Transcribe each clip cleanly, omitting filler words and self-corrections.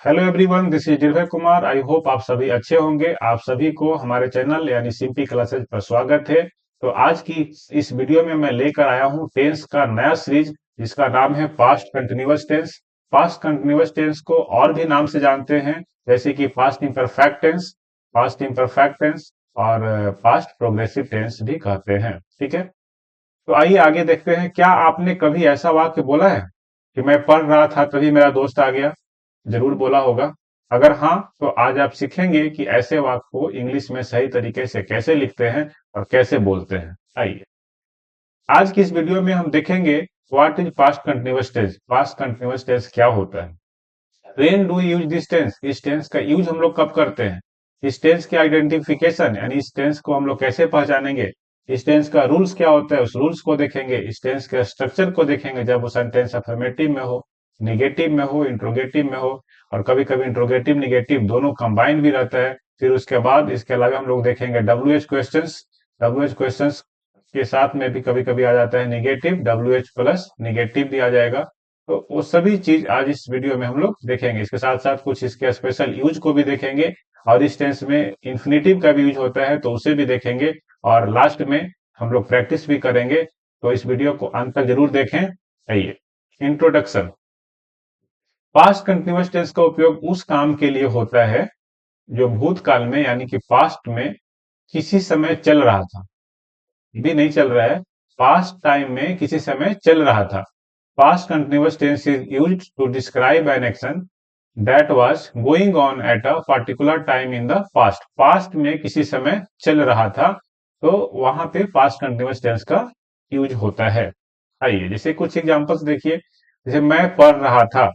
Hello everyone, this is निर्भय Kumar. I hope आप सभी अच्छे होंगे। आप सभी को हमारे चैनल यानी सिंपी क्लासेज पर स्वागत है। तो आज की इस वीडियो में मैं लेकर आया हूं टेंस का नया सीरीज जिसका नाम है past continuous tense. Past continuous tense को और भी नाम से जानते हैं, जैसे कि past imperfect tense, past imperfect tense और पास्ट प्रोग्रेसिव टेंस भी कहते हैं। ठीक है, तो आइए आगे देखते हैं। क्या आपने कभी ऐसा वाक्य बोला है कि मैं पढ़ रहा था तभी मेरा दोस्त आ गया? जरूर बोला होगा। अगर हाँ, तो आज आप सीखेंगे कि ऐसे वाक्य को इंग्लिश में सही तरीके से कैसे लिखते हैं और कैसे बोलते हैं। आइए, आज की इस वीडियो में हम देखेंगे what is past continuous tense. Past continuous tense क्या होता है, when do use this tense, इस टेंस का यूज हम लोग कब करते हैं, इस टेंस के आइडेंटिफिकेशन यानी इस टेंस को हम लोग कैसे पहचानेंगे, इस टेंस का रूल्स क्या होता है उस रूल्स को देखेंगे, इस टेंस के स्ट्रक्चर को देखेंगे जब वो सेंटेंस अफर्मेटिव में हो, निगेटिव में हो, इंट्रोगेटिव में हो, और कभी कभी इंट्रोगेटिव निगेटिव दोनों कंबाइन भी रहता है। फिर उसके बाद इसके अलावा हम लोग देखेंगे W H question. W H question के साथ में भी कभी कभी आ जाता है negative, W H plus negative भी आ जाएगा। तो वो सभी चीज आज इस वीडियो में हम लोग देखेंगे। इसके साथ साथ कुछ इसके स्पेशल यूज को भी देखेंगे, और इस टेंस में इन्फिनेटिव का भी यूज होता है तो उसे भी देखेंगे, और लास्ट में हम लोग प्रैक्टिस भी करेंगे। तो इस वीडियो को अंत तक जरूर देखें। आइए, इंट्रोडक्शन। पास्ट कंटिन्यूअस टेंस का उपयोग उस काम के लिए होता है जो भूतकाल में यानी कि पास्ट में किसी समय चल रहा था, भी नहीं चल रहा है, पास्ट टाइम में किसी समय चल रहा था। Past continuous tense is used to describe an action that was going on at a particular time in the past. पास्ट में किसी समय चल रहा था, तो वहां पे पास्ट कंटिन्यूअस टेंस का यूज होता है। आइए, जैसे कुछ एग्जांपल्स देखिए। जैसे मैं पढ़ रहा था,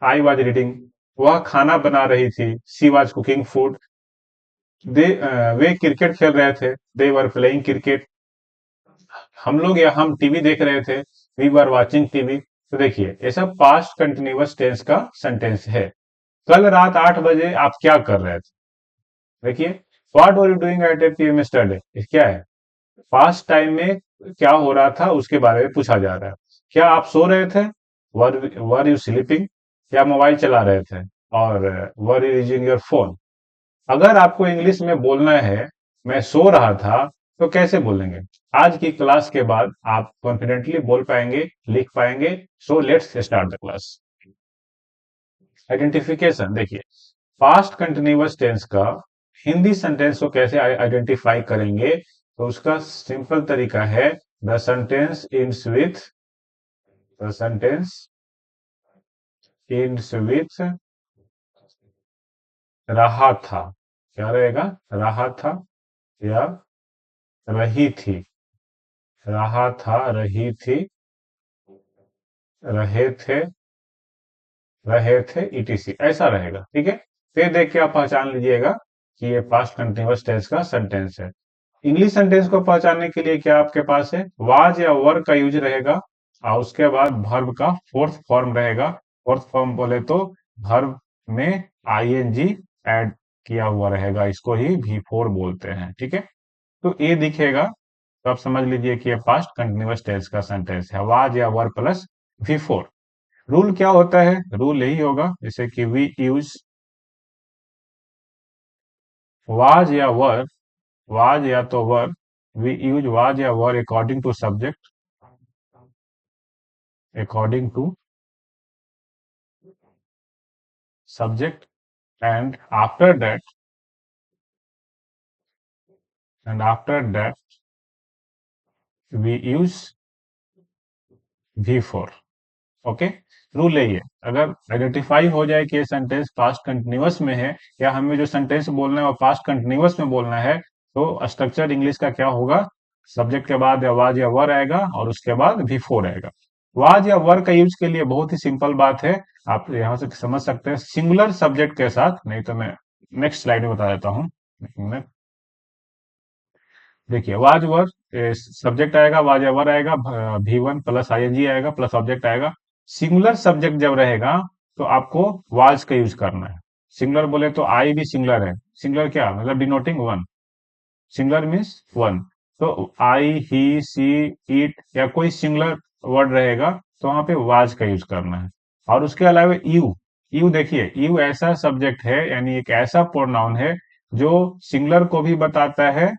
आई वॉज रीडिंग। वह खाना बना रही थी, she was cooking food. They वे क्रिकेट खेल रहे थे, दे वर प्लेइंग क्रिकेट। हम लोग या हम टीवी देख रहे थे, वी वर वॉचिंग टीवी। तो देखिए, ये सब पास्ट कंटिन्यूअस टेंस का सेंटेंस है। कल रात 8 बजे आप क्या कर रहे थे? देखिए, what were you doing at 8 PM yesterday, क्या है? पास्ट टाइम में क्या हो रहा था उसके बारे में पूछा जा रहा है। क्या आप सो रहे थे? Were you sleeping? क्या मोबाइल चला रहे थे? और were you using your phone? अगर आपको इंग्लिश में बोलना है मैं सो रहा था, तो कैसे बोलेंगे? आज की क्लास के बाद आप कॉन्फिडेंटली बोल पाएंगे, लिख पाएंगे। So let's start the class. Identification देखिए, पास्ट कंटिन्यूअस टेंस का हिंदी सेंटेंस को कैसे आइडेंटिफाई करेंगे, तो उसका सिंपल तरीका है the sentence ends with, the sentence ends with रहा था। क्या रहेगा? रहा था या रही थी। रहा था, रही थी, रहे थे, रहे थे, ईटीसी ऐसा रहेगा। ठीक है, फिर देख के आप पहचान लीजिएगा कि ये पास्ट कंटिन्यूअस टेंस का सेंटेंस है। इंग्लिश सेंटेंस को पहचानने के लिए क्या आपके पास है, वाज या वर का यूज रहेगा, और उसके बाद वर्ब का फोर्थ फॉर्म रहेगा। फोर्थ फॉर्म बोले तो वर्ब में आईएनजी ऐड किया हुआ रहेगा, इसको ही V4 बोलते हैं। ठीक है, तो ये दिखेगा तो आप समझ लीजिए कि ये पास्ट कंटिन्यूअस टेंस का सेंटेंस है, वाज या वर प्लस V4। रूल क्या होता है? रूल यही होगा जैसे कि वी यूज वाज या वर, वाज या तो वर, वी यूज वाज या were according to subject, according to subject, and after that, and after that we use V4। Okay, rule यही है। अगर आइडेंटिफाई हो जाए कि ये सेंटेंस पास्ट कंटिन्यूअस में है, या हमें जो सेंटेंस बोलना है वो पास्ट कंटिन्यूअस में बोलना है, तो स्ट्रक्चर इंग्लिश का क्या होगा? सब्जेक्ट के बाद या वाज या वर आएगा, और उसके बाद V4 आएगा। वाज या वर का यूज के लिए बहुत ही सिंपल बात है, आप यहां से समझ सकते हैं सिंगुलर सब्जेक्ट के साथ। नहीं तो मैं नेक्स्ट स्लाइड में बता देता हूँ। देखिए, वाज वर सब्जेक्ट आएगा, वाज या वर आएगा, V1 प्लस आईएनजी आएगा, प्लस ऑब्जेक्ट आएगा। सिंगुलर सब्जेक्ट जब रहेगा तो आपको वाज का यूज करना है। सिंगुलर बोले तो आई भी सिंगुलर है। सिंगुलर क्या मतलब? Denoting one. Singular means one. तो आई, ही, सी, इट या कोई सिंगुलर वर्ड रहेगा तो वहां पे वाज का यूज करना है। और उसके अलावा यू, यू देखिए, यू ऐसा सब्जेक्ट है, यानी एक ऐसा प्रोनाउन है जो सिंगुलर को भी बताता है।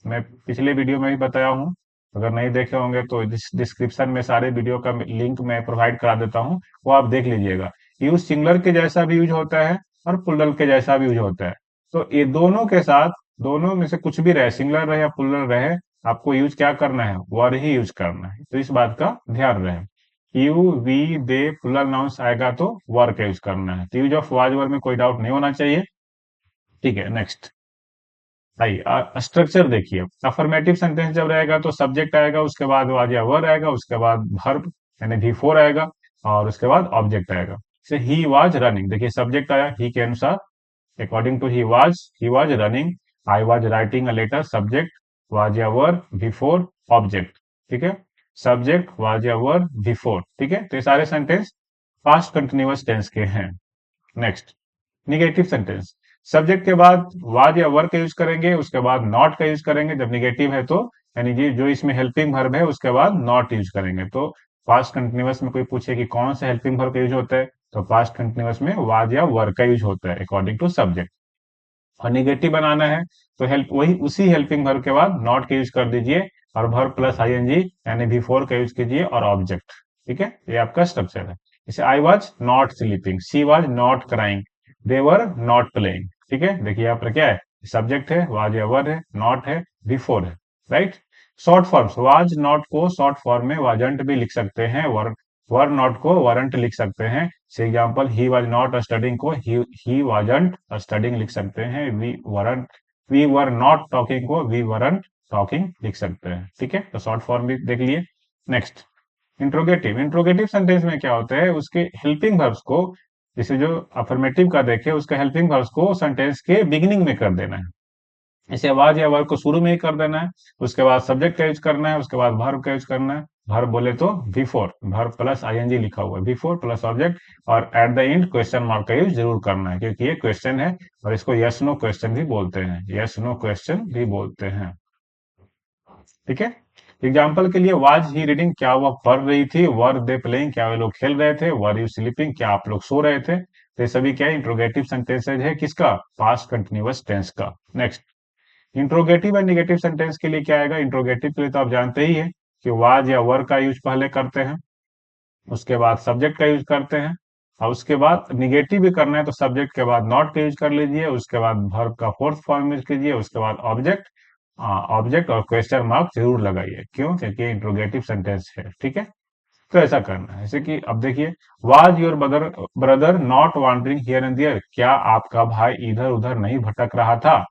मैं पिछले वीडियो में भी बताया हूँ, अगर नहीं देखे होंगे तो डिस्क्रिप्शन में सारे वीडियो का लिंक मैं प्रोवाइड करा देता हूँ, वो आप देख लीजिएगा। यूज सिंगुलर के जैसा भी यूज होता है और प्लुरल के जैसा भी यूज होता है। तो ये दोनों के साथ, दोनों में से कुछ भी रहे, सिंगुलर रहे या प्लुरल रहे, आपको यूज क्या करना है, वर ही यूज करना है। तो इस बात का ध्यान रहे। You, we, they plural nouns आएगा तो वर का यूज करना है। तो यूज ऑफ वाज वर में कोई डाउट नहीं होना चाहिए। ठीक है, नेक्स्ट आइए स्ट्रक्चर देखिए। अफर्मेटिव सेंटेंस जब रहेगा तो सब्जेक्ट आएगा, उसके बाद वाज या वर आएगा, उसके बाद वर्ब यानी भी फोर आएगा, और उसके बाद ऑब्जेक्ट आएगा। जैसे ही वाज रनिंग, देखिए सब्जेक्ट आया ही के अनुसार, according to he was running. I was writing a letter, subject was या वर बिफोर ऑब्जेक्ट। ठीक है, सब्जेक्ट वाज या वर बिफोर। ठीक है, तो ये सारे सेंटेंस पास्ट कंटिन्यूअस टेंस के हैं। Next, negative sentence. सब्जेक्ट के बाद वाज या वर का यूज करेंगे, उसके बाद नॉट का यूज करेंगे जब निगेटिव है तो, यानी कि जो इसमें हेल्पिंग वर्ब है उसके बाद नॉट यूज करेंगे। तो पास्ट कंटिन्यूअस में कोई पूछे कि कौन सा हेल्पिंग वर्ब का यूज होता है, तो पास्ट कंटिन्यूअस में वाज या वर का यूज होता है अकॉर्डिंग टू सब्जेक्ट। और निगेटिव बनाना है तो हेल्प वही उसी हेल्पिंग वर्ब के बाद नॉट का यूज कर दीजिए, और वर्ब प्लस आईएनजी यानी बिफोर का यूज कीजिए, और ऑब्जेक्ट। ठीक है, ये आपका स्ट्रक्चर है। जैसे I was not sleeping, she was not crying, they were not playing. ठीक है, देखिए यहाँ पर क्या है, सब्जेक्ट है, वाज या वर है, नॉट है, बिफोर है। Right. Short forms, was not को शॉर्ट फॉर्म में वाजंट भी लिख सकते हैं, वर नॉट को वरंट लिख सकते हैं। से example, he was not studying को ही वाजंट स्टडिंग लिख सकते हैं। वी वर नॉट टॉकिंग को वी वरंट टॉकिंग लिख सकते हैं। ठीक है, तो शॉर्ट फॉर्म भी देख लिए। Next, interrogative. इंट्रोगेटिव सेंटेंस में क्या होता है, उसके हेल्पिंग वर्ब्स को, जैसे जो अफर्मेटिव का देखे, उसके हेल्पिंग वर्ब्स को सेंटेंस के बिगिनिंग में कर देना है। इसे आवाज या वर्ब को शुरू में ही कर देना है, उसके बाद सब्जेक्ट का यूज करना है, उसके बाद वर्ब का यूज करना है। वर्ब बोले तो बिफोर, वर्ब प्लस आईएनजी लिखा हुआ है, बिफोर प्लस ऑब्जेक्ट, और at the end question mark का यूज जरूर करना है, क्योंकि ये क्वेश्चन है और इसको यस नो क्वेश्चन भी बोलते हैं, यस नो क्वेश्चन भी बोलते हैं। ठीक है, एग्जाम्पल के लिए, वाज ही रीडिंग, क्या वह पढ़ रही थी, वर दे प्लेइंग, क्या वे लोग खेल रहे थे, वर यू स्लीपिंग, क्या आप लोग सो रहे थे। तो ये सभी क्या है, इंट्रोगेटिव सेंटेंसेज है, किसका, पास्ट कंटिन्यूअस टेंस का। Next, interrogative and negative sentence के लिए क्या आएगा, इंट्रोगेटिव के लिए तो आप जानते ही है कि वाज या वर का यूज पहले करते हैं, उसके बाद सब्जेक्ट का यूज करते हैं, और उसके बाद निगेटिव भी करना है तो सब्जेक्ट के बाद नॉट का यूज कर लीजिए, उसके बाद वर्ब का फोर्थ फॉर्म यूज कीजिए, उसके बाद ऑब्जेक्ट, ऑब्जेक्ट और क्वेश्चन मार्क जरूर लगाइए। क्यों, क्योंकि इंट्रोगेटिव सेंटेंस है। ठीक है, तो ऐसा करना है। जैसे कि अब देखिए, was your brother brother not wandering here and there, क्या आपका भाई इधर उधर नहीं भटक रहा था,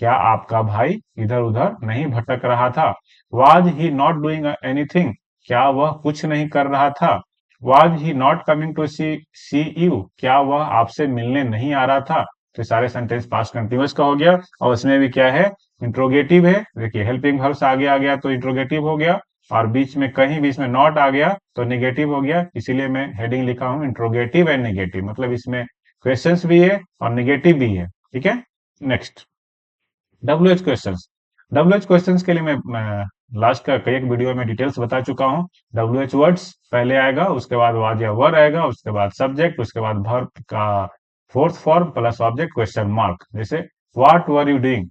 क्या आपका भाई इधर उधर नहीं भटक रहा था। Was he not doing anything, क्या वह कुछ नहीं कर रहा था। Was he not coming to see you, क्या वह आपसे मिलने नहीं आ रहा था। तो सारे सेंटेंस पास्ट कंटिन्यूअस का हो गया, और उसमें भी क्या है, इंट्रोगेटिव है। देखिए, हेल्पिंग वर्ब्स आगे आ गया तो इंट्रोगेटिव हो गया, और बीच में कहीं बीच में नॉट आ गया तो निगेटिव हो गया। इसीलिए मैं हेडिंग लिखा हूं इंट्रोगेटिव एंड निगेटिव, मतलब इसमें क्वेश्चंस भी है और निगेटिव भी है। ठीक है, next, W H question. W H question के लिए मैं लास्ट का कई एक वीडियो में डिटेल्स बता चुका हूँ। डब्ल्यू एच वर्ड्स पहले आएगा, उसके बाद वाज या वर आएगा, उसके बाद सब्जेक्ट, उसके बाद वर्ब का fourth form plus object question mark. जैसे, व्हाट वर यू डूइंग,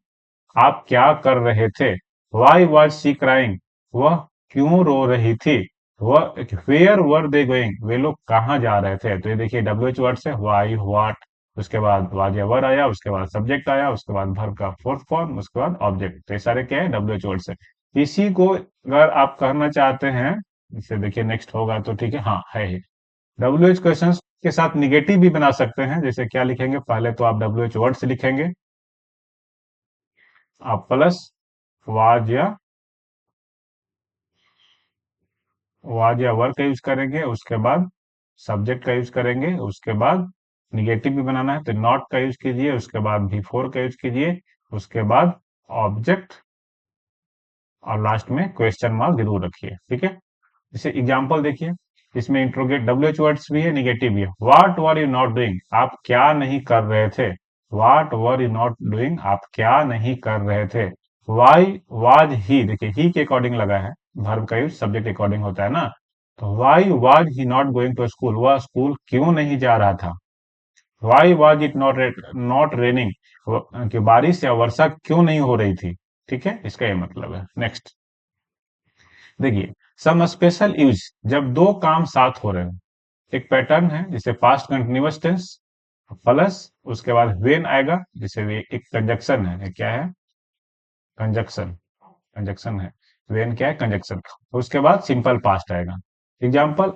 आप क्या कर रहे थे। वाई वॉज शी क्राइंग, वह क्यों रो रही थी। वह, वेयर वर दे गोइंग, वे लोग कहाँ जा रहे थे। तो ये देखिए, डब्ल्यू एच वर्ड से वाई, व्हाट, उसके बाद वाज या वर आया, उसके बाद सब्जेक्ट आया, उसके बाद वर्ब का फोर्थ फॉर्म, उसके बाद ऑब्जेक्ट। तो ये सारे क्या है, डब्ल्यू एच वर्ड से। इसी को अगर आप करना चाहते हैं, इसे देखिए नेक्स्ट होगा तो ठीक है, हाँ है ही। डब्ल्यू एच क्वेश्चन के साथ निगेटिव भी बना सकते हैं। जैसे क्या लिखेंगे, पहले तो आप डब्ल्यू एच वर्ड से लिखेंगे, आप प्लस वाज या वर का यूज करेंगे, उसके बाद सब्जेक्ट का यूज करेंगे, उसके बाद निगेटिव भी बनाना है तो नॉट का यूज कीजिए, उसके बाद बिफोर का यूज कीजिए, उसके बाद ऑब्जेक्ट, और लास्ट में क्वेश्चन मार्क जरूर रखिए। ठीक है, जैसे एग्जांपल देखिए, इसमें इंट्रोगेट डब्ल्यू एच वर्ड्स भी है, निगेटिव भी है। What were you not doing, आप क्या नहीं कर रहे थे। What were you not doing, आप क्या नहीं कर रहे थे। वाई वाज ही, देखिए ही के अकॉर्डिंग लगा है, वर्ब का यूज सब्जेक्ट अकॉर्डिंग होता है ना। तो why was he not going to school, वह स्कूल क्यों नहीं जा रहा था। Why was it not raining, कि बारिश या वर्षा क्यों नहीं हो रही थी। ठीक है, इसका ये मतलब है। नेक्स्ट देखिए, सम स्पेशल यूज, जब दो काम साथ हो रहे हो। एक पैटर्न है जिसे पास्ट कंटिन्यूअस टेंस प्लस उसके बाद वेन आएगा, जिसे एक कंजक्शन है। ये क्या है? कंजक्शन। कंजक्शन है। वेन क्या है? कंजक्शन। तो उसके बाद सिंपल पास्ट आएगा। एग्जाम्पल,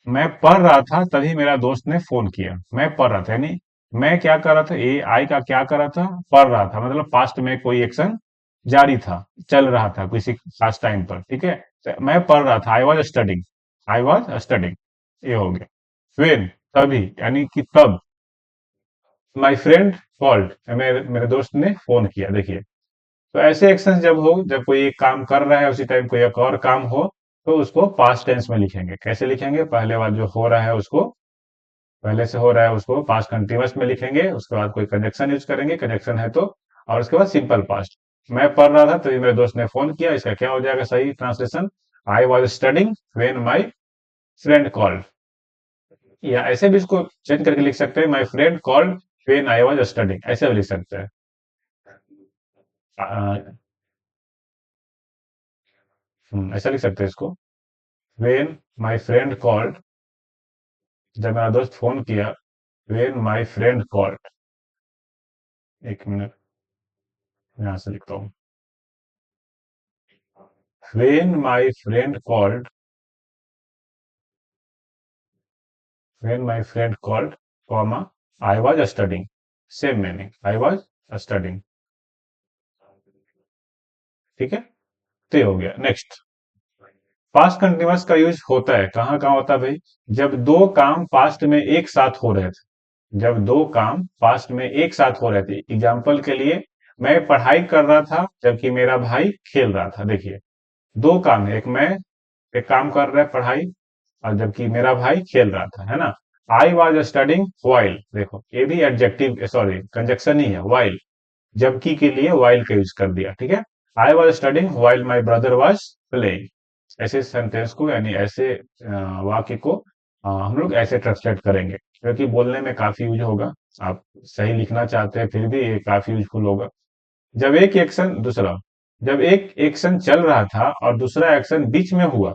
मैं पढ़ रहा था तभी मेरा दोस्त ने फोन किया। मैं पढ़ रहा था यानी मैं क्या कर रहा था, ए आई का क्या कर रहा था, पढ़ रहा था, मतलब पास्ट में कोई एक्शन जारी था, चल रहा था किसी खास टाइम पर। ठीक है, तो मैं पढ़ रहा था, I was studying. I was studying, ये हो गया। वेन, तभी यानी कि तब। माई फ्रेंड कॉल्ड, मेरे दोस्त ने फोन किया। देखिए, तो ऐसे एक्शन जब हो, जब कोई एक काम कर रहा है उसी टाइम कोई एक और काम हो, तो उसको पास्ट टेंस में लिखेंगे। कैसे लिखेंगे? पहले वाला जो हो रहा है उसको, पहले से हो रहा है उसको पास्ट कंटिन्यूअस में लिखेंगे, उसके बाद कोई कंजक्शन यूज करेंगे, कंजक्शन है तो, और उसके बाद सिंपल पास्ट। मैं पढ़ रहा था तभी मेरे दोस्त ने फोन किया, इसका क्या हो जाएगा सही translation? I was studying when my friend called. या ऐसे भी इसको चेंज करके लिख सकते हैं, my friend called when I was studying, ऐसे भी लिख सकते हैं। ऐसा लिख सकते हैं इसको, वेन माई फ्रेंड कॉल्ड, जब मेरा दोस्त फोन किया। वेन माई फ्रेंड कॉल्ड, एक मिनट, यहां से लिखता हूँ। When my friend called, when my friend called comma I was studying, same meaning, I was studying. ठीक है, तो ये हो गया। नेक्स्ट, पास्ट कंटिन्यूअस का यूज होता है कहाँ कहाँ होता है भाई? जब दो काम पास्ट में एक साथ हो रहे थे। जब दो काम पास्ट में एक साथ हो रहे थे। एग्जाम्पल के लिए, मैं पढ़ाई कर रहा था जबकि मेरा भाई खेल रहा था। देखिए, दो काम है, एक मैं एक काम कर रहा है पढ़ाई, और जबकि मेरा भाई खेल रहा था, है ना। आई वॉज स्टडिंग वाइल, देखो ये भी एडजेक्टिव, सॉरी कंजक्शन ही है, वाइल। जबकि के लिए वाइल का यूज कर दिया। ठीक है, I was studying while my brother was playing. ऐसे सेंटेंस को यानी ऐसे वाक्य को हम लोग ऐसे ट्रांसलेट करेंगे, क्योंकि बोलने में काफी यूज होगा। आप सही लिखना चाहते हैं फिर भी ये काफी यूजफुल होगा। जब एक एक्शन दूसरा, जब एक एक्शन चल रहा था और दूसरा एक्शन बीच में हुआ,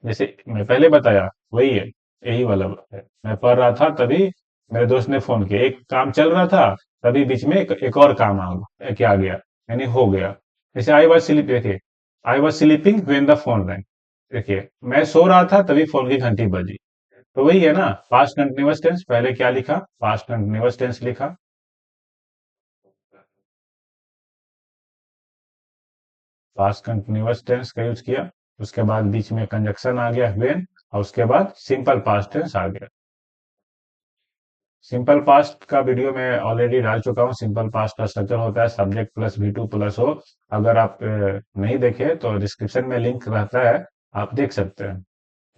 जैसे मैं पहले बताया, वही है, यही वाला है। मैं पढ़ रहा था तभी मेरे दोस्त ने फोन किया, एक काम चल रहा था, तभी बीच में एक और काम क्या आ गया, यानी हो गया। जैसे आई वॉज स्लीप, देखिए, I was sleeping when the phone wrong. देखिए, मैं सो रहा था तभी फोन की घंटी बजी। तो वही है ना, पास्ट कंटिन्यूअस टेंस। पहले क्या लिखा? पास्ट कंटिन्यूअस टेंस लिखा। पास्ट कंटिन्यूअस टेंस का यूज किया, उसके बाद बीच में कंजक्शन आ गया व्हेन, और उसके बाद सिंपल पास्ट टेंस आ गया। सिंपल पास्ट का वीडियो मैं ऑलरेडी डाल चुका हूँ। सिंपल पास्ट का स्ट्रक्चर होता है subject plus V two plus हो। अगर आप नहीं देखे तो डिस्क्रिप्शन में लिंक रहता है, आप देख सकते हैं।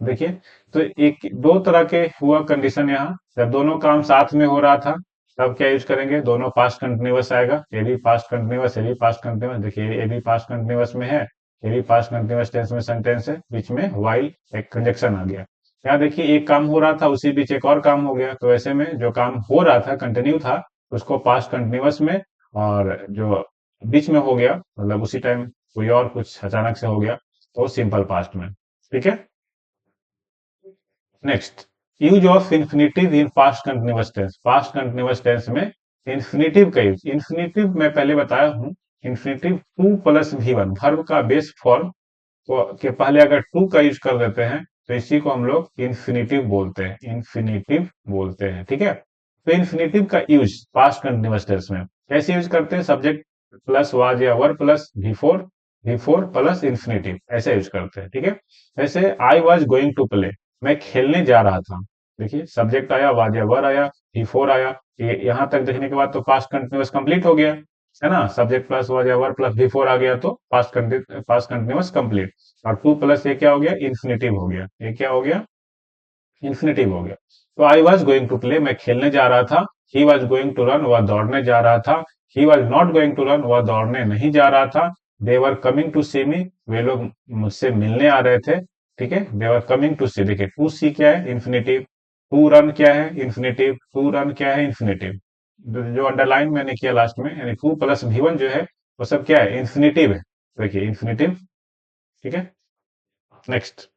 देखिए, तो एक दो तरह के हुआ कंडीशन यहाँ, जब दोनों काम साथ में हो रहा था, तब क्या यूज करेंगे? दोनों पास्ट कंटिन्यूअस आएगा, ये भी पास्ट कंटिन्यूअस, ये भी पास्ट कंटिन्यूअस। देखिए, ये भी पास्ट कंटिन्यूअस में है, ये भी पास्ट कंटिन्यूअस टेंस में सेंटेंस है, बीच में वाइल एक कंजक्शन आ गया। यहाँ देखिए, एक काम हो रहा था उसी बीच एक और काम हो गया, तो ऐसे में जो काम हो रहा था कंटिन्यू था, उसको पास्ट कंटिन्यूअस में, और जो बीच में हो गया मतलब उसी टाइम कोई और कुछ अचानक से हो गया, तो सिंपल पास्ट में। ठीक है, next, use of infinitive in past continuous tense. Past continuous tense में इन्फिनेटिव का यूज, इन्फिनेटिव मैं पहले बताया हूं, infinitive to plus V one, verb का बेस फॉर्म के पहले अगर टू का यूज कर देते हैं, तो इसी को हम लोग इन्फिनेटिव बोलते हैं, इन्फिनेटिव बोलते हैं। ठीक है, तो इन्फिनेटिव का यूज पास्ट कंटिन्यूअस टेंस में कैसे यूज करते हैं? सब्जेक्ट प्लस वाज या were plus before, before plus infinitive, ऐसे यूज करते हैं। ठीक है, जैसे I was going to play, मैं खेलने जा रहा था। देखिए, सब्जेक्ट आया, वाज या वर आया, बिफोर आया, ये यहां तक देखने के बाद तो पास्ट कंटिन्यूअस कंप्लीट हो गया, है ना। सब्जेक्ट प्लस वाज या वर प्लस बिफोर आ गया तो पास्ट कंटिन्यूअस कंप्लीट। और टू प्लस ये क्या हो गया? इन्फिनेटिव हो गया। ये क्या हो गया? इन्फिनेटिव हो गया। तो I was going to play, मैं खेलने जा रहा था। He was going to run, वह दौड़ने जा रहा था। He was not going to run, वह दौड़ने नहीं जा रहा था। दे वर कमिंग टू सी मी, वे लोग मुझसे मिलने आ रहे थे। ठीक है, दे वर कमिंग टू सी, देखिए टू सी क्या है? इन्फिनेटिव। टू रन क्या है? इन्फिनेटिव। टू रन क्या है? इन्फिनेटिव। जो अंडरलाइन मैंने किया लास्ट में, यानी टू प्लस V1 जो है वो सब क्या है? इन्फिनेटिव है। देखिए इन्फिनेटिव। ठीक है। नेक्स्ट।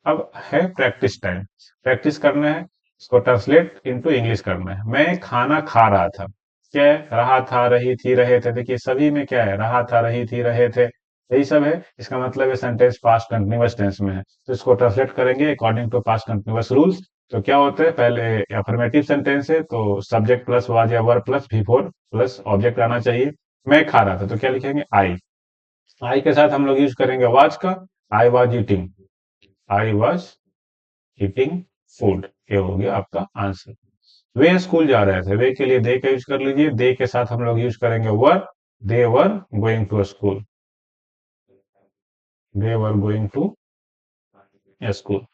अब है प्रैक्टिस टाइम। प्रैक्टिस करना है, इसको ट्रांसलेट इनटू इंग्लिश करना है। मैं खाना खा रहा था। क्या है? रहा था, रही थी, रहे थे। देखिए सभी में क्या है? रहा था, रही थी, रहे थे, यही सब है। इसका मतलब है सेंटेंस पास्ट कंटिन्यूअस टेंस में है, तो इसको ट्रांसलेट करेंगे according to past continuous rules. तो क्या होता है? पहले अफर्मेटिव सेंटेंस है तो सब्जेक्ट प्लस वाज या were plus V4 plus object आना चाहिए। मैं खा रहा था तो क्या लिखेंगे? आई। आई के साथ हम लोग यूज करेंगे वाज का। I was eating. I was eating food. ये हो गया आपका आंसर। वे स्कूल जा रहे थे। वे के लिए दे का यूज कर लीजिए। दे के साथ हम लोग यूज करेंगे were. They were going to school. They were going to school.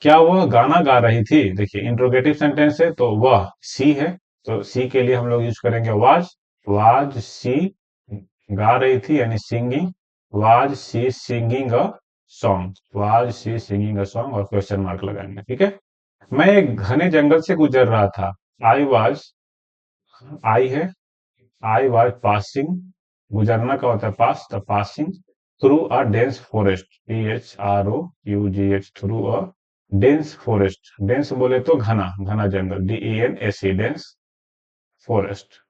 क्या वह गाना गा रही थी? देखिए इंट्रोगेटिव सेंटेंस है तो वह सी है, तो सी के लिए हम लोग यूज करेंगे वाज। वाज सी गा रही थी यानी singing. Was she singing a song. Was she singing a song और क्वेश्चन मार्क लगाएंगे। ठीक है। मैं एक घने जंगल से गुजर रहा था। आई वॉज, आई है, आई वॉज पासिंग। गुजरना का होता है पास, तो passing through a dense forest. THROUGH, through a dense forest. Dense बोले तो घना, घना जंगल। DENSE, dense forest.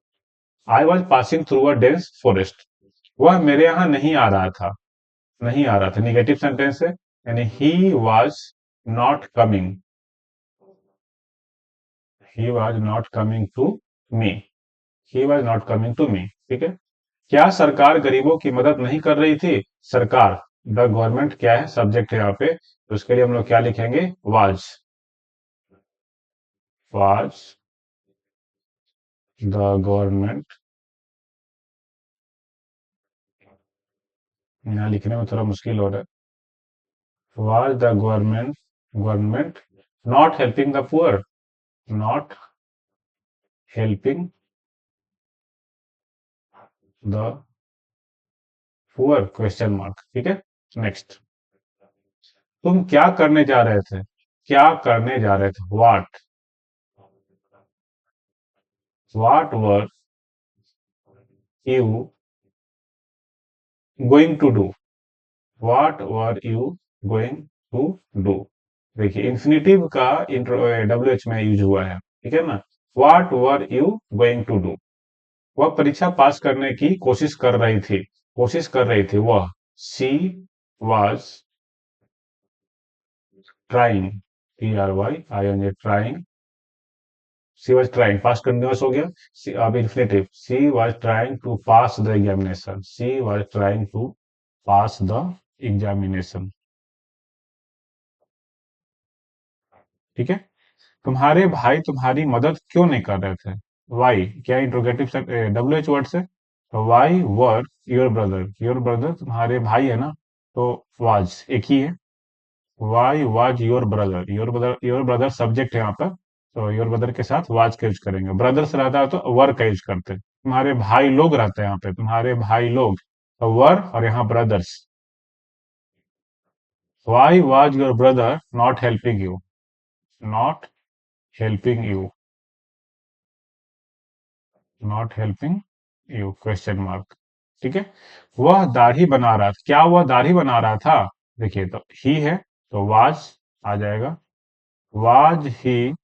I was passing through a dense forest. वह मेरे यहाँ नहीं आ रहा था। नहीं आ रहा था निगेटिव सेंटेंस है, यानी he was not coming. He was not coming to me. He was not coming to me. ठीक है। क्या सरकार गरीबों की मदद नहीं कर रही थी? सरकार, द गवर्नमेंट क्या है? सब्जेक्ट है यहाँ पे, तो उसके लिए हम लोग क्या लिखेंगे? वाज। Was the government. यहाँ लिखने में थोड़ा मुश्किल हो रहा है। Was the government, government not helping the poor. Not helping the poor, question mark. ठीक है। नेक्स्ट। तुम क्या करने जा रहे थे? क्या करने जा रहे थे? What were you going to do? What were you going to do? देखिए इन्फिनेटिव का WH में यूज हुआ है। ठीक है ना। What were you going to do? वह परीक्षा पास करने की कोशिश कर रही थी। कोशिश कर रही थी वह। She was trying. TRYING, trying. She was trying, past continuous हो गया। अब infinitive, she was trying to pass the examination. She was trying to pass the examination. ठीक है। तुम्हारे भाई तुम्हारी मदद क्यों नहीं कर रहे थे? वाई क्या इंट्रोगेटिव से WH वर्ड से। Why were your brother, your brother तुम्हारे भाई है ना, तो वाज एक ही है। Why was your brother, your brother subject है यहाँ पर, तो योर ब्रदर के साथ वाज का यूज करेंगे। ब्रदर्स रहता है तो वर का यूज करते हैं। तुम्हारे भाई लोग रहते हैं यहाँ पे, तुम्हारे भाई लोग, तो वर और यहाँ brothers. Why was your brother not helping you? Not helping you, not helping you, question mark. ठीक है। वह दाढ़ी बना रहा था। क्या वह दाढ़ी बना रहा था? देखिए तो ही है, तो वाज आ जाएगा। वाज ही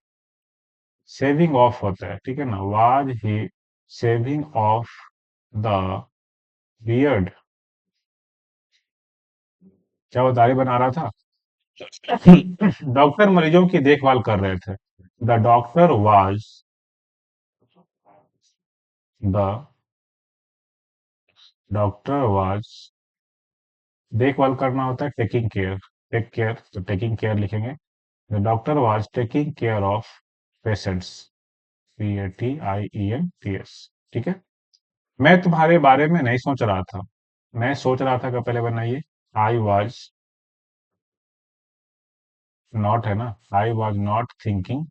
सेविंग ऑफ होता है। ठीक है ना। Was he saving of the beard? क्या वो दाढ़ी बना रहा था? डॉक्टर मरीजों की देखभाल कर रहे थे। The doctor was, the doctor was, देखभाल करना होता है टेकिंग केयर। टेक केयर, तो टेकिंग केयर लिखेंगे। The doctor was taking care of patients. PATIENTS। ठीक है। मैं तुम्हारे बारे में नहीं सोच रहा था। मैं सोच रहा था का पहले बनाइए। आई वॉज नॉट है ना। आई was not thinking.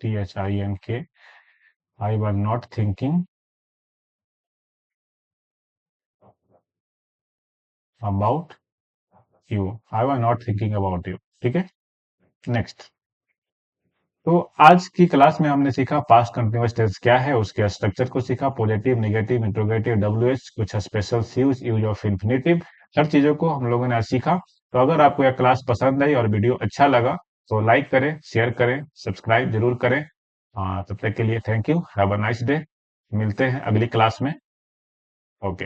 THINK, I was not thinking about you. I was not thinking about you. ठीक है। नेक्स्ट। तो आज की क्लास में हमने सीखा पास्ट कंटिन्यूअस टेंस क्या है, उसके स्ट्रक्चर को सीखा, पॉजिटिव, नेगेटिव, इंट्रोगेटिव, डब्ल्यूएच, कुछ special use use of infinitive, हर चीजों को हम लोगों ने आज सीखा। तो अगर आपको यह क्लास पसंद आई और वीडियो अच्छा लगा तो लाइक करें, शेयर करें, सब्सक्राइब जरूर करें। तब तक के लिए thank you, have a nice day. मिलते हैं अगली क्लास में। ओके।